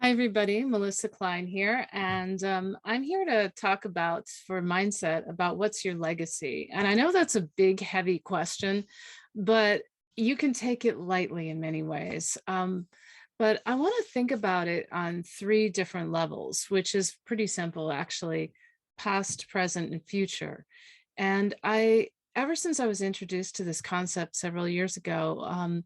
Hi, everybody. Melissa Klein here. And I'm here to talk about, for mindset, about what's your legacy. And I know that's a big, heavy question, but you can take it lightly in many ways. But I want to think about it on three different levels, which is pretty simple, actually: past, present, and future. And ever since I was introduced to this concept several years ago,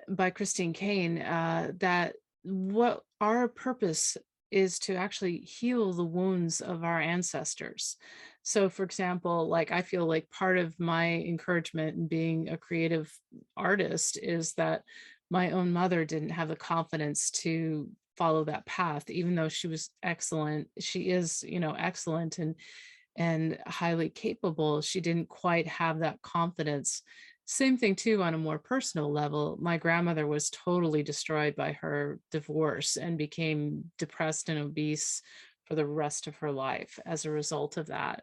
by Christine Kane, that what our purpose is to actually heal the wounds of our ancestors. So, for example, like I feel like part of my encouragement in being a creative artist is that my own mother didn't have the confidence to follow that path, even though she was excellent. She is, excellent and highly capable. She didn't quite have that confidence. Same thing too on a more personal level. My grandmother was totally destroyed by her divorce and became depressed and obese for the rest of her life as a result of that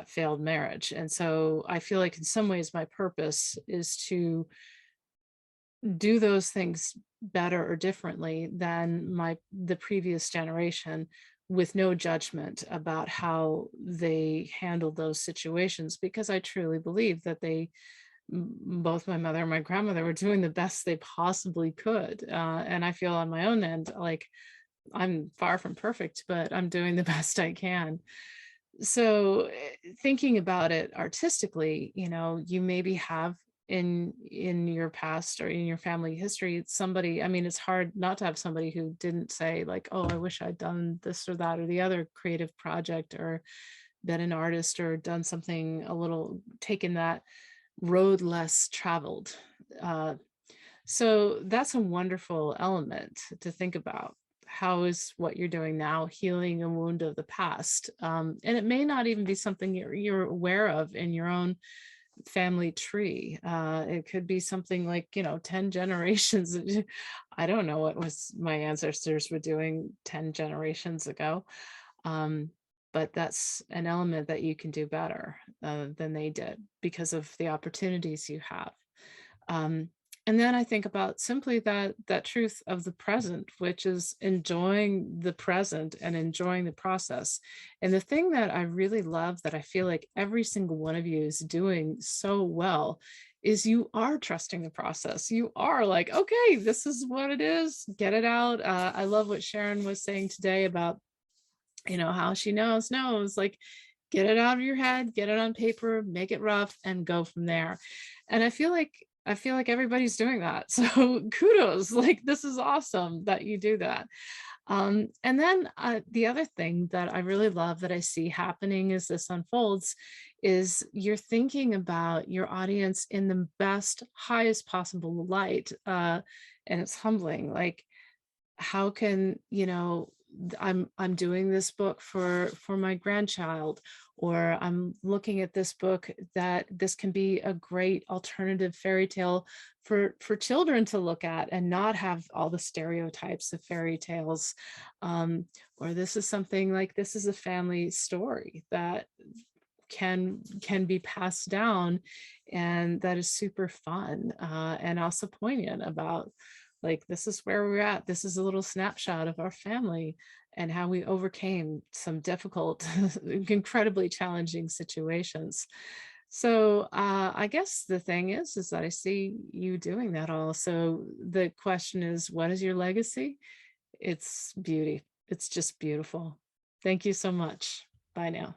failed marriage. And so I feel like in some ways my purpose is to do those things better or differently than the previous generation, with no judgment about how they handled those situations, because I truly believe that both my mother and my grandmother were doing the best they possibly could. And I feel on my own end like I'm far from perfect, but I'm doing the best I can. So thinking about it artistically, you maybe have in your past or in your family history somebody. I mean, it's hard not to have somebody who didn't say like, oh, I wish I'd done this or that or the other creative project, or been an artist, or done something a little, taken that road less traveled. uh, so that's a wonderful element to think about. How is what you're doing now healing a wound of the past? And it may not even be something you're aware of in your own family tree. It could be something like, 10 generations. I don't know what was my ancestors were doing 10 generations ago. Um, but that's an element that you can do better than they did because of the opportunities you have. Um, and then I think about simply that truth of the present, which is enjoying the present and enjoying the process. And the thing that I really love, that I feel like every single one of you is doing so well, is you are trusting the process. You are like, okay, this is what it is, get it out. I love what Sharon was saying today about, how she knows, like, get it out of your head, get it on paper, make it rough, and go from there. And I feel like everybody's doing that. So kudos, like, this is awesome that you do that. And then the other thing that I really love that I see happening as this unfolds is you're thinking about your audience in the best, highest possible light. And it's humbling. Like, how can, I'm doing this book for my grandchild, or I'm looking at this book, that this can be a great alternative fairy tale for children to look at and not have all the stereotypes of fairy tales. Or this is something like, this is a family story that can be passed down, and that is super fun, and also poignant about, like, this is where we're at, this is a little snapshot of our family and how we overcame some difficult incredibly challenging situations. So I guess the thing is that I see you doing that all. So the question is, what is your legacy? It's beauty. It's just beautiful. Thank you so much. Bye now.